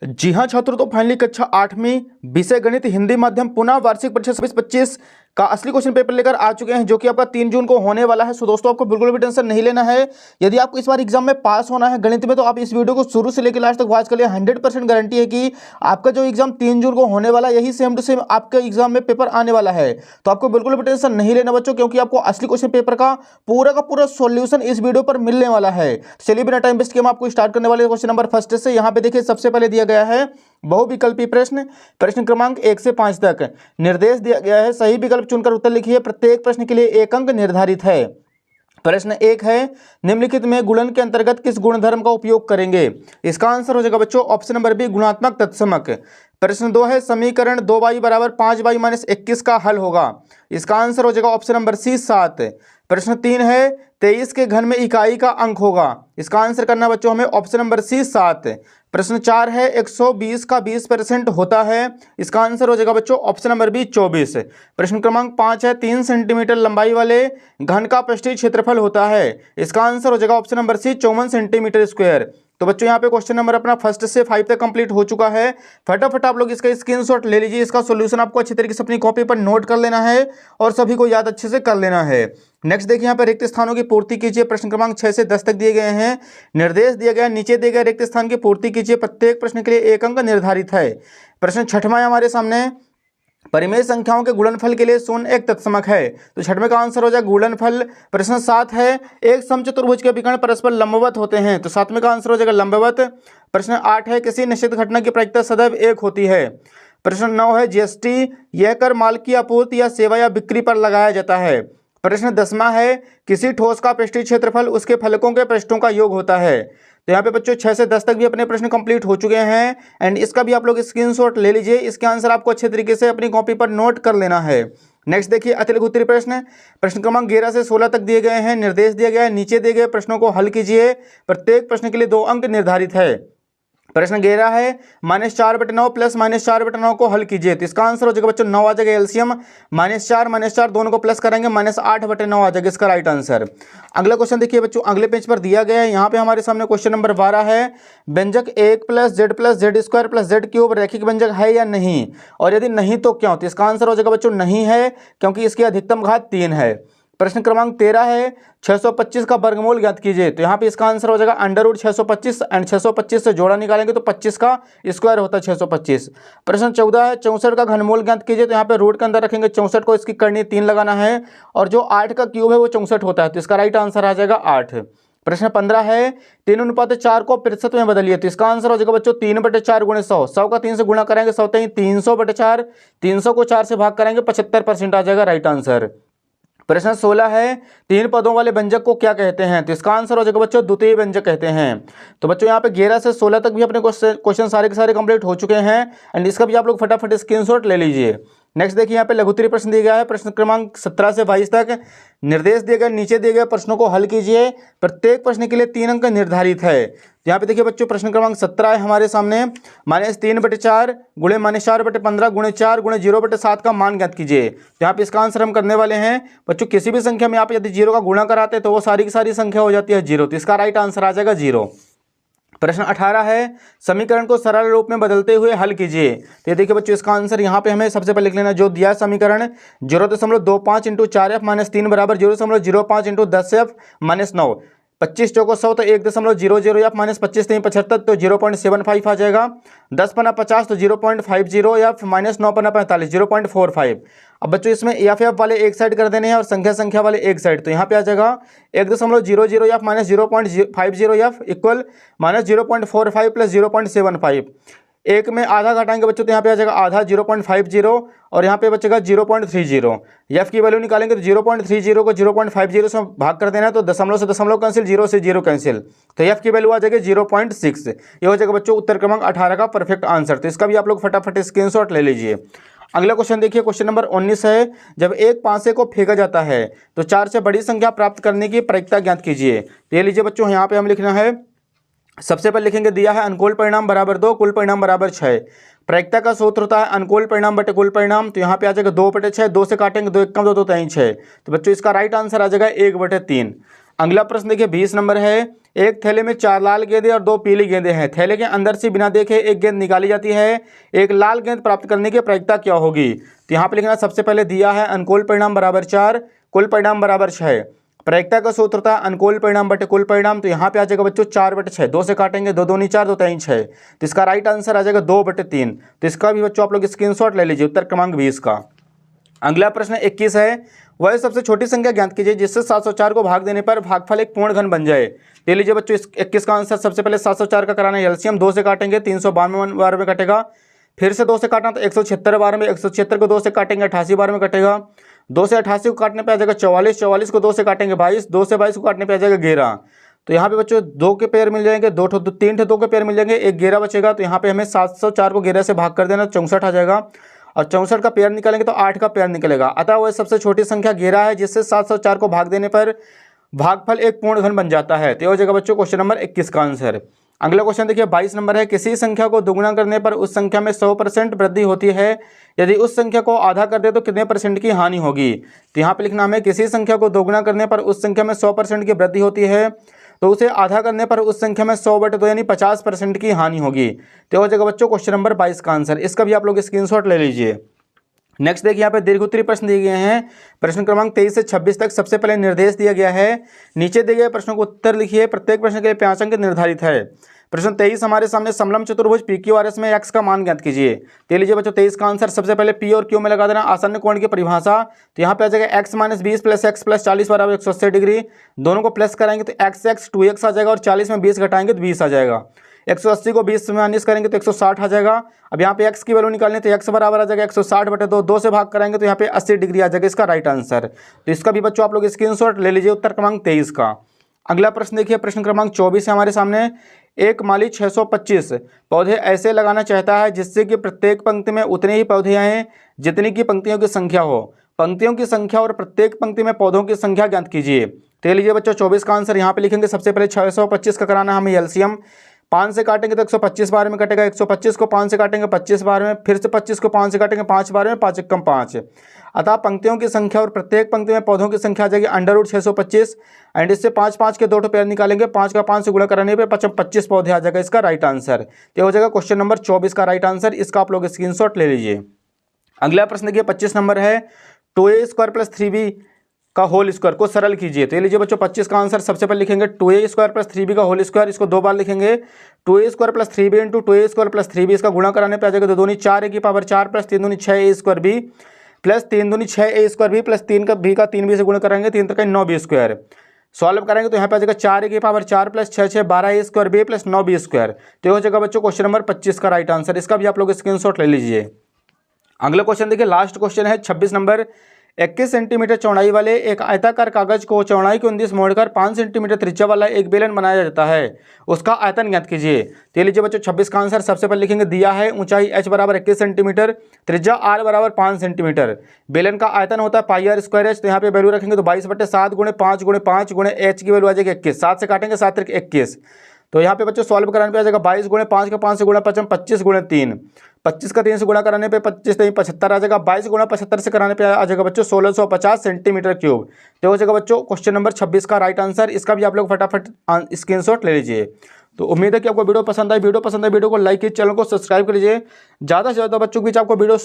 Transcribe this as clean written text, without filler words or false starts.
जी हाँ छात्रों, तो फाइनली कक्षा 8वीं विषय गणित हिंदी माध्यम पुनः वार्षिक परीक्षा 26-25 का असली क्वेश्चन पेपर लेकर आ चुके हैं, जो कि आपका 3 जून को होने वाला है। सो दोस्तों, आपको बिल्कुल भी टेंशन नहीं लेना है। यदि आपको इस बार एग्जाम में पास होना है गणित में, तो आप इस वीडियो को शुरू से लेकर लास्ट तक वॉच कर लिए। 100% गारंटी है कि आपका जो एग्जाम 3 जून को होने वाला है, यही सेम टू सेम आपके एग्जाम में पेपर आने वाला है। तो आपको बिल्कुल भी टेंशन नहीं लेना बच्चों, क्योंकि आपको असली क्वेश्चन पेपर का पूरा सोल्यूशन इस वीडियो पर मिलने वाला है। चलिए बिना टाइम वेस्ट किए हम आपको स्टार्ट करने वाले क्वेश्चन नंबर फर्स्ट से। यहाँ पे देखिए, सबसे पहले दिया गया है बहुविकल्पी प्रश्न, प्रश्न क्रमांक 1 से 5 तक निर्देश दिया गया है। सही विकल्प चुनकर उत्तर लिखिए। प्रत्येक प्रश्न के लिए 1 अंक निर्धारित है। प्रश्न 1 है, निम्नलिखित में गुणन के अंतर्गत किस गुणधर्म का उपयोग करेंगे? इसका आंसर हो जाएगा बच्चों ऑप्शन नंबर बी, गुणात्मक तत्समक। प्रश्न 2 है, समीकरण 2y बराबर 5y - 21 का हल होगा। इसका आंसर हो जाएगा ऑप्शन नंबर सी, 7। प्रश्न 3 है, 23 के घन में इकाई का अंक होगा। इसका आंसर करना बच्चों हमें ऑप्शन नंबर सी, 7। प्रश्न 4 है, 120 का 20% होता है। इसका आंसर हो जाएगा बच्चों ऑप्शन नंबर बी, 24। प्रश्न क्रमांक 5 है, 3 सेंटीमीटर लंबाई वाले घन का पृष्ठीय क्षेत्रफल होता है। इसका आंसर हो जाएगा option number C, 54 centimetre square. तो बच्चों यहाँ पे क्वेश्चन नंबर अपना फर्स्ट से 5 तक कंप्लीट हो चुका है। फटाफट आप लोग इसका स्क्रीनशॉट ले लीजिए। इसका सॉल्यूशन आपको अच्छी तरीके से अपनी कॉपी पर नोट कर लेना है और सभी को याद अच्छे से कर लेना है। नेक्स्ट देखिए, यहाँ पे रिक्त स्थानों की पूर्ति कीजिए। प्रश्न क्रमांक 6 से 10 तक दिए गए हैं। निर्देश दिया गया, नीचे दिए गए रिक्त स्थान की पूर्ति कीजिए। प्रत्येक प्रश्न के लिए 1 अंक निर्धारित है। प्रश्न 6वां है हमारे सामने, परिमेय संख्याओं के गुणनफल के लिए शून्य एक तत्समक है। तो 6वें का आंसर हो जाएगा गुणनफल। प्रश्न 7 है, एक समचतुर्भुज के विकर्ण परस्पर लंबवत होते हैं। तो 7वें का आंसर हो जाएगा लंबवत। प्रश्न 8 है, किसी निश्चित घटना की प्रायिकता सदैव 1 होती है। प्रश्न 9 है, जीएसटी यह कर माल की आपूर्ति या सेवा या बिक्री पर लगाया जाता है। प्रश्न 10वां है, किसी ठोस का पृष्ठीय क्षेत्रफल उसके फलकों के पृष्ठों का योग होता है। तो यहाँ पे बच्चों 6 से 10 तक भी अपने प्रश्न कंप्लीट हो चुके हैं एंड इसका भी आप लोग स्क्रीनशॉट ले लीजिए। इसके आंसर आपको अच्छे तरीके से अपनी कॉपी पर नोट कर लेना है। नेक्स्ट देखिए, अतिरिक्त उत्तरीय प्रश्न, प्रश्न क्रमांक 11 से 16 तक दिए गए हैं। निर्देश दिया गया है, नीचे दिए गए प्रश्नों को हल कीजिए। प्रत्येक प्रश्न के लिए 2 अंक निर्धारित है। प्रश्न 11 है, -4/9 प्लस -4/9 को हल कीजिए। तो इसका आंसर हो जाएगा बच्चों 9 आ जाएगा एलसीएम। -4 दोनों को प्लस करेंगे, -8/9 आ जाएगा इसका राइट आंसर। अगला क्वेश्चन देखिए बच्चों, अगले पेज पर दिया गया है। यहाँ पे हमारे सामने क्वेश्चन नंबर 12 है, व्यंजक 1 + z + z² + z³ रैखिक व्यंजक है या नहीं, और यदि नहीं तो क्यों? तो इसका आंसर हो जाएगा बच्चों नहीं है, क्योंकि इसकी अधिकतम घात 3 है। प्रश्न क्रमांक 13 है, 625 का वर्गमूल ज्ञात कीजिए। तो यहाँ पे इसका आंसर हो जाएगा √625 एंड 625 से जोड़ा निकालेंगे तो 25 का स्क्वायर होता है 625। प्रश्न 14 है, 64 का घनमूल ज्ञात कीजिए। तो यहाँ पे रूट के अंदर रखेंगे 64 को, इसकी करनी 3 लगाना है, और जो 8 का क्यूब है वो 64 होता है। तो इसका राइट आंसर आ जाएगा 8। प्रश्न 15 है, 3:4 को प्रतिशत में बदलिए। तो इसका आंसर हो जाएगा बच्चों 3/4 × 100। 100 का 3 से गुणा करेंगे 100 300/4, 300 को 4 से भाग करेंगे 75% आ जाएगा राइट आंसर। प्रश्न 16 है, 3 पदों वाले व्यंजक को क्या कहते हैं? तो इसका आंसर हो जाएगा बच्चों द्वितीय व्यंजक कहते हैं। तो बच्चों यहाँ पे 11 से 16 तक भी अपने क्वेश्चन सारे के सारे कंप्लीट हो चुके हैं एंड इसका भी आप लोग फटाफट स्क्रीनशॉट ले लीजिए। नेक्स्ट देखिए, यहाँ पे लघु उत्तरीय प्रश्न दिया गया है। प्रश्न क्रमांक 17 से 22 तक निर्देश दिए गए, नीचे दिए गए प्रश्नों को हल कीजिए। प्रत्येक प्रश्न के लिए 3 अंक निर्धारित है। यहाँ पे देखिए बच्चों, प्रश्न क्रमांक 17 है हमारे सामने, -3/4 गुणे -4/15 गुणे 4 गुणे 0/7 का मान ज्ञात कीजिए। तो यहाँ पे इसका आंसर हम करने वाले हैं बच्चों, किसी भी संख्या में आप यदि 0 का गुणा कराते हैं तो वो सारी की सारी संख्या हो जाती है 0। तो इसका राइट आंसर आ जाएगा 0। प्रश्न 18 है, समीकरण को सरल रूप में बदलते हुए हल कीजिए। तो ये देखिए बच्चों, इसका आंसर यहाँ पे हमें सबसे पहले लिख लेना, जो दिया समीकरण 0.25 × 4f - 3 बराबर 0.05 × 10f - 9। 25 चौको 100 तो 1.00 f -25 3 75 तो 0.75 आ जाएगा। 10 पना 50 तो 0.50 f -9 पना 45 0.45। अब बच्चों इसमें एफ वाले एक साइड कर देने हैं और संख्या वाले एक साइड। तो यहाँ पे आ जाएगा 1.00 f -0.50 f इक्वल -0.45 + 0.75। एक में आधा घटाएंगे बच्चों तो यहाँ पे आ जाएगा आधा 0.50 और यहाँ पे बचेगा 0.30। एफ की वैल्यू निकालेंगे तो 0.30 को 0.50 से भाग कर देना है, तो दशमलव से दशमलव कैंसिल, 0 से 0 कैंसिल, तो एफ की वैल्यू आ जाएगी 0.6। ये हो जाएगा बच्चों उत्तर क्रमांक 18 का परफेक्ट आंसर। तो इसका भी आप लोग फटाफट स्क्रीनशॉट ले लीजिए। अगला क्वेश्चन देखिए, क्वेश्चन नंबर 19 है, जब एक पासे को फेंका जाता है तो 4 से बड़ी संख्या प्राप्त करने की प्रायिकता ज्ञात कीजिए। तो ये लीजिए बच्चों, यहाँ पे हम लिखना है, सबसे पहले लिखेंगे, दिया है अनुकूल परिणाम बराबर 2, कुल परिणाम बराबर 6। प्रायिकता का सूत्र होता है अनुकूल परिणाम बटे कुल परिणाम। तो यहाँ पे आ जाएगा 2/6, 2 से काटेंगे 2 × 1 = 2, 2 × 3 = 6। तो बच्चों इसका राइट आंसर आ जाएगा 1/3। अगला प्रश्न देखिए 20 नंबर है, एक थैले में 4 लाल गेंदे और 2 पीली गेंदें हैं। थैले के अंदर से बिना देखे एक गेंद निकाली जाती है, एक लाल गेंद प्राप्त करने की प्रायिकता क्या होगी? तो यहाँ पे लिखना सबसे पहले दिया है अनुकूल परिणाम बराबर 4, कुल परिणाम बराबर 6। प्रायिकता का सूत्र था अनुकूल परिणाम बटे कुल परिणाम, तो यहाँ पे आ जाएगा बच्चों 4/6, 2 से काटेंगे 2 दूनी 4, 2 3 6, तो इसका राइट आंसर आ जाएगा 2/3। तो इसका भी बच्चों आप लोग स्क्रीनशॉट ले लीजिए उत्तर क्रमांक 20 का। अगला प्रश्न 21 है, वह सबसे छोटी संख्या ज्ञात कीजिए जिससे 704 को भाग देने पर भागफल एक पूर्ण घन बन जाए। ले लीजिए बच्चों इस 21 का आंसर सबसे पहले 704 का कराना है एलसीएम, 2 से काटेंगे 392 बार में कटेगा, फिर से 2 से काटना तो 176 बार में, 176 को 2 से काटेंगे 88 बार में कटेगा, 2 से 88 को काटने पे आ जाएगा 44, 44 को 2 से काटेंगे 22, 2 से 22 को काटने पे आ जाएगा 11। तो यहाँ पे बच्चों 2 के पेयर मिल जाएंगे, 3 2 के पेयर मिल जाएंगे, एक 11 बचेगा। तो यहाँ पे हमें 704 को 11 से भाग कर देना, 64 आ जाएगा, और 64 का पेयर निकालेंगे तो 8 का पेयर निकलेगा। अतः वह सबसे छोटी संख्या 11 है जिससे 704 को भाग देने पर भागफल एक पूर्ण घन बन जाता है। तो हो जाएगा बच्चों क्वेश्चन नंबर 21 का आंसर। अगला क्वेश्चन देखिए 22 नंबर है, किसी संख्या को दोगुना करने पर उस संख्या में 100% वृद्धि होती है, यदि उस संख्या को आधा कर दे तो कितने % की हानि होगी? तो यहाँ पे लिखना हमें किसी संख्या को दोगुना करने पर उस संख्या में 100% की वृद्धि होती है, तो उसे आधा करने पर उस संख्या में 100/2 यानी 50% की हानि होगी। तो हो जाएगा बच्चों क्वेश्चन नंबर 22 का आंसर। इसका भी आप लोग स्क्रीनशॉट ले लीजिए। नेक्स्ट देखिए यहाँ पे दीर्घोत्तरीय प्रश्न दिए गए हैं, प्रश्न क्रमांक 23 से 26 तक। सबसे पहले निर्देश दिया गया है, नीचे दिए गए प्रश्नों को उत्तर लिखिए, प्रत्येक प्रश्न के लिए 5 अंक निर्धारित है। प्रश्न 23 हमारे सामने, समलंब चतुर्भुज PQRS में x का मान ज्ञात कीजिए। तो लीजिए बच्चों 23 का आंसर सबसे पहले P और Q में लगा देना आसन्न कोण की परिभाषा। तो यहाँ पे आ जाएगा x - 20 + x + 40 बराबर 180 डिग्री। दोनों को प्लस कराएंगे तो x 2x आ जाएगा, और 40 में 20 घटाएंगे तो 20 आ जाएगा। 180 को 20 में माइनस करेंगे तो 160 आ जाएगा। अब यहाँ पे x की वैल्यू निकालने तो x बराबर आ जाएगा 160/2, 2 से भाग कराएंगे तो यहाँ पे 80 डिग्री आ जाएगा इसका राइट आंसर। तो इसका भी बच्चों आप लोग स्क्रीनशॉट ले लीजिए उत्तर क्रमांक 23 का। अगला प्रश्न देखिए, प्रश्न क्रमांक 24 है हमारे सामने, एक माली 625 पौधे ऐसे लगाना चाहता है जिससे कि प्रत्येक पंक्ति में उतने ही पौधे आएँ जितनी की पंक्तियों की संख्या हो। पंक्तियों की संख्या और प्रत्येक पंक्ति में पौधों की संख्या ज्ञात कीजिए। तो लीजिए बच्चों 24 का आंसर यहाँ पे लिखेंगे, सबसे पहले 625 का कराना हमें एलसीएम, 5 से काटेंगे तो 125 बार में कटेगा, 125 को 5 से काटेंगे 25 बार में, फिर से 25 को 5 से काटेंगे 5 बार में, 5 × 5। अतः पंक्तियों की संख्या और प्रत्येक पंक्ति में पौधों की संख्या आ जाएगी √625, एंड इससे 5 के 2 पेयर निकालेंगे, 5 का 5 से गुणा कराने पे 25 पौधे आ जाएगा इसका राइट आंसर। तो हो जाएगा क्वेश्चन नंबर 24 का राइट आंसर। इसका आप लोग स्क्रीनशॉट ले लीजिए। अगला प्रश्न देखिए 25 नंबर है, 2a² + 3b का होल स्क्वायर को सरल कीजिए। तो ये लीजिए बच्चों 25 का आंसर सबसे पहले लिखेंगे 2a² + 3b का होल स्क्वायर, इसको 2 बार लिखेंगे, 2a² + 3b × 2a² + 3b, इसका गुणा कराने पे आ जाएगा 2 दूनी 4a की पावर 4 + 3 दूनी 6a² प्लस 3 दूनी 6a² प्लस 3 का b का 3b से गुणा करेंगे, 3 × 9b²। सॉल्व करेंगे तो यहाँ पे आ जाएगा 4a की पावर 4 + 6 6 12a² प्लस 9b²। तो हो जाएगा बच्चों क्वेश्चन नंबर 25 का राइट आंसर। इसका भी आप लोग स्क्रीनशॉट ले लीजिए। अगला क्वेश्चन देखिए, लास्ट क्वेश्चन है 26 नंबर, 21 सेंटीमीटर चौड़ाई वाले एक आयताकार कागज को चौड़ाई को 19 मोड़कर 5 सेंटीमीटर त्रिज्या वाला एक बेलन बनाया जाता है, उसका आयतन ज्ञात कीजिए। तो लीजिए बच्चों 26 का आंसर सबसे पहले लिखेंगे, दिया है ऊंचाई h बराबर 21 सेंटीमीटर, त्रिज्या r बराबर 5 सेंटीमीटर, बेलन का आयतन होता है πr²h। तो यहाँ पे वैल्यू रखेंगे तो 22/7 × 5 × 5 × h की वैल्यू आ जाएगी 21, 7 से काटेंगे 7 × 21। तो यहाँ पे बच्चों सॉल्व कराने पे आ जाएगा 22 × 5 का 5 से गुणा 25 25 × 3, 25 का 3 से गुणा कराने पे 25 3 75 आ जाएगा, 22 × 75 से कराने पे आ जाएगा बच्चों 1650 सेंटीमीटर क्यूब। तो हो जाएगा बच्चों क्वेश्चन नंबर 26 का राइट आंसर। इसका भी आप लोग फटाफट स्क्रीनशॉट ले लीजिए। तो उम्मीद है कि आपको वीडियो पसंद आई। वीडियो को लाइक कीजिए, चैनल को सब्सक्राइब कर लीजिए, ज़्यादा से ज़्यादा बच्चों के बीच आपको वीडियो